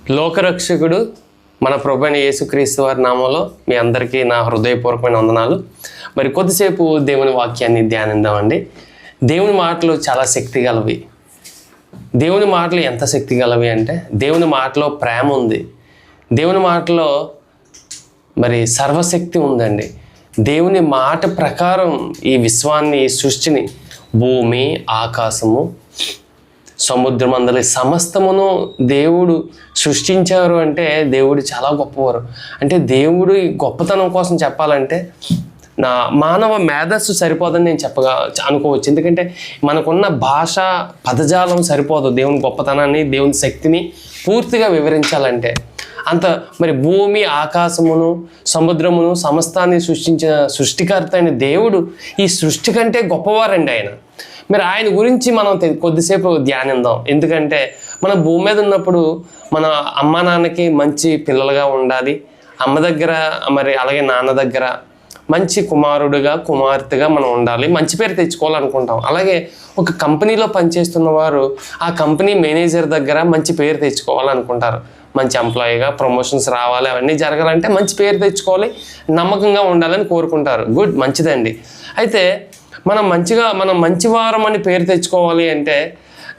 లోకరక్షకుడు మన ప్రభువైన యేసుక్రీస్తు వారి నామంలో మీ అందరికీ నా హృదయపూర్వకమైన వందనాలు. మరి కొద్దిసేపు దేవుని వాక్యాన్ని ధ్యానిద్దామండి. దేవుని మాటలు చాలా శక్తి గలవి. దేవుని మాటలు ఎంత శక్తి గలవి అంటే దేవుని మాటలో ప్రేమ ఉంది. దేవుని మాటలో మరి సర్వశక్తి ఉందండి. దేవుని మాట ప్రకారం ఈ విశ్వాన్ని, ఈ సృష్టిని, భూమి, ఆకాశము, సముద్రం అందరి సమస్తమును దేవుడు సృష్టించారు అంటే దేవుడు చాలా గొప్పవారు. అంటే దేవుడు గొప్పతనం కోసం చెప్పాలంటే నా మానవ మేధస్సు సరిపోదని నేను అనుకోవచ్చు. ఎందుకంటే మనకున్న భాష పదజాలం సరిపోదు దేవుని గొప్పతనాన్ని, దేవుని శక్తిని పూర్తిగా వివరించాలంటే. అంత మరి భూమి, ఆకాశమును, సముద్రమును, సమస్తాన్ని సృష్టించిన సృష్టికర్త అయిన దేవుడు ఈ సృష్టి కంటే గొప్పవారండి ఆయన. మరి ఆయన గురించి మనం కొద్దిసేపు ధ్యానిద్దాం. ఎందుకంటే మన భూమి మీద ఉన్నప్పుడు మన అమ్మ నాన్నకి మంచి పిల్లలుగా ఉండాలి. అమ్మ దగ్గర మరి అలాగే నాన్న దగ్గర మంచి కుమారుడుగా, కుమార్తెగా మనం ఉండాలి. మంచి పేరు తెచ్చుకోవాలనుకుంటాం. అలాగే ఒక కంపెనీలో పనిచేస్తున్న వారు ఆ కంపెనీ మేనేజర్ దగ్గర మంచి పేరు తెచ్చుకోవాలనుకుంటారు. మంచి ఎంప్లాయీగా ప్రమోషన్స్ రావాలి, అవన్నీ జరగాలంటే మంచి పేరు తెచ్చుకోవాలి, నమ్మకంగా ఉండాలని కోరుకుంటారు. గుడ్, మంచిదండి. అయితే మనం మంచివారం అని పేరు తెచ్చుకోవాలి అంటే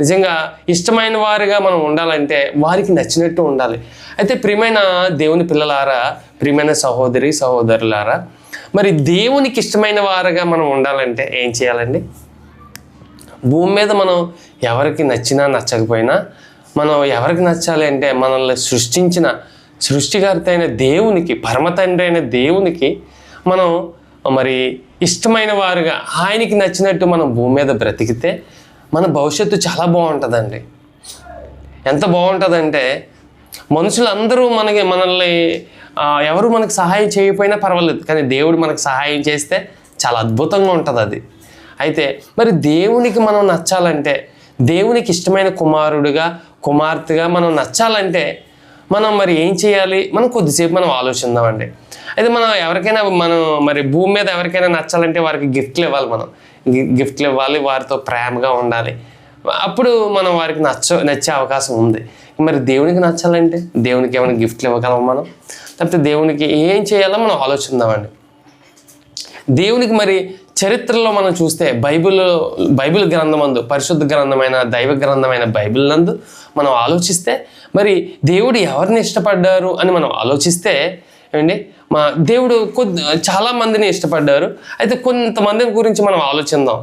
నిజంగా ఇష్టమైన వారిగా మనం ఉండాలంటే వారికి నచ్చినట్టు ఉండాలి. అయితే ప్రియమైన దేవుని పిల్లలారా, ప్రియమైన సహోదరి సహోదరులారా, మరి దేవునికి ఇష్టమైన వారుగా మనం ఉండాలంటే ఏం చేయాలండి? భూమి మీద మనం ఎవరికి నచ్చినా నచ్చకపోయినా మనం ఎవరికి నచ్చాలి అంటే మనల్ని సృష్టించిన సృష్టికర్త అయిన దేవునికి, పరమ తండ్రి అయిన దేవునికి మనం మరి ఇష్టమైన వారుగా, ఆయనకి నచ్చినట్టు మనం భూమి మీద బ్రతికితే మన భవిష్యత్తు చాలా బాగుంటుందండి. ఎంత బాగుంటుందంటే మనుషులందరూ మనల్ని ఎవరు మనకు సహాయం చేయకపోయినా పర్వాలేదు, కానీ దేవుడు మనకు సహాయం చేస్తే చాలా అద్భుతంగా ఉంటుంది అది. అయితే మరి దేవునికి మనం నచ్చాలంటే, దేవునికి ఇష్టమైన కుమారుడిగా, కుమార్తెగా మనం నచ్చాలంటే మనం మరి ఏం చేయాలి? మనం కొద్దిసేపు మనం ఆలోచిద్దామండి. అయితే మనం మరి భూమి మీద ఎవరికైనా నచ్చాలంటే వారికి గిఫ్ట్లు ఇవ్వాలి. మనం గిఫ్ట్లు ఇవ్వాలి, వారితో ప్రేమగా ఉండాలి. అప్పుడు మనం వారికి నచ్చే అవకాశం ఉంది. మరి దేవునికి నచ్చాలంటే దేవునికి ఏమైనా గిఫ్ట్లు ఇవ్వగలం మనం? లేకపోతే దేవునికి ఏం చేయాలో మనం ఆలోచిద్దామండి. దేవునికి మరి చరిత్రలో మనం చూస్తే బైబిల్ గ్రంథమందు, పరిశుద్ధ గ్రంథమైన, దైవ గ్రంథమైన బైబిల్ నందు మనం ఆలోచిస్తే మరి దేవుడు ఎవరిని ఇష్టపడ్డారు అని మనం ఆలోచిస్తే ఏమండి, దేవుడు చాలా మందిని ఇష్టపడ్డారు. అయితే కొంతమంది గురించి మనం ఆలోచిద్దాం.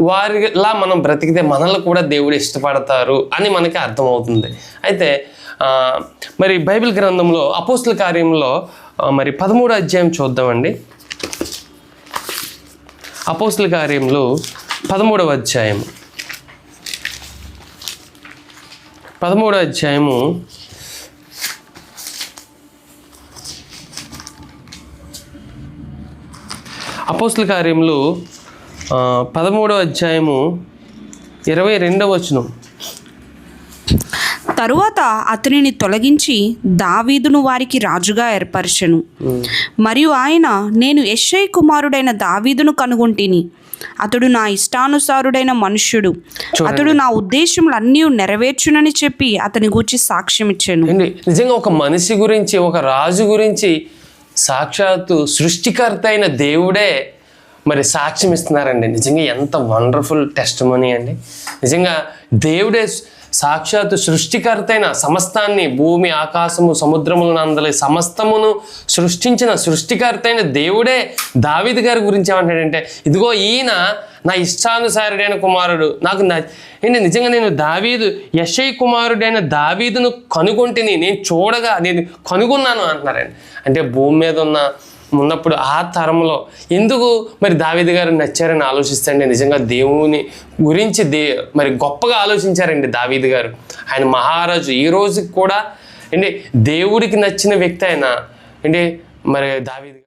వారిలా మనం బ్రతికితే మనల్ని కూడా దేవుడు ఇష్టపడతారు అని మనకి అర్థమవుతుంది. అయితే మరి బైబిల్ గ్రంథంలో అపోస్తుల కార్యంలో మరి 13వ అధ్యాయం చూద్దామండి. అపోస్తుల కార్యంలో 13వ అధ్యాయం 13వ అధ్యాయము 22వ వచనం. తరువాత అతనిని తొలగించి దావీదును వారికి రాజుగా ఏర్పరచెను. మరియు ఆయన, నేను యెష్షై కుమారుడైన దావీదును కనుగొంటిని. అతడు నా ఇష్టానుసారుడైన మనుష్యుడు, అతడు నా ఉద్దేశములన్నీ నెరవేర్చునని చెప్పి అతని గురించి సాక్ష్యం ఇచ్చాను. నిజంగా ఒక మనిషి గురించి, ఒక రాజు గురించి సాక్షాత్తు సృష్టికర్త అయిన దేవుడే మరి సాక్ష్యం ఇస్తున్నారండి. నిజంగా ఎంత వండర్ఫుల్ టెస్టిమనీ అండి. నిజంగా దేవుడే సాక్షాత్తు సృష్టికర్త అయిన సమస్తాన్ని, భూమి, ఆకాశము, సముద్రములను అందరి సమస్తమును సృష్టించిన సృష్టికర్త అయిన దేవుడే దావీదు గారి గురించి ఏమంటాడంటే, ఇదిగో ఈయన నా ఇష్టానుసారుడైన కుమారుడు, నాకు నిజంగా నేను యెష్షై కుమారుడైన దావీదును కనుగొంటిని, నేను కనుగొన్నాను అంటున్నారండి. అంటే భూమి మీద ఉన్నప్పుడు ఆ తరంలో ఎందుకు మరి దావీదు గారు నచ్చారని ఆలోచిస్తాండి. నిజంగా దేవుని గురించి మరి గొప్పగా ఆలోచించారండి దావీదు గారు. ఆయన మహారాజు. ఈ రోజుకి కూడా దేవుడికి నచ్చిన వ్యక్తి ఆయన మరి దావీదు.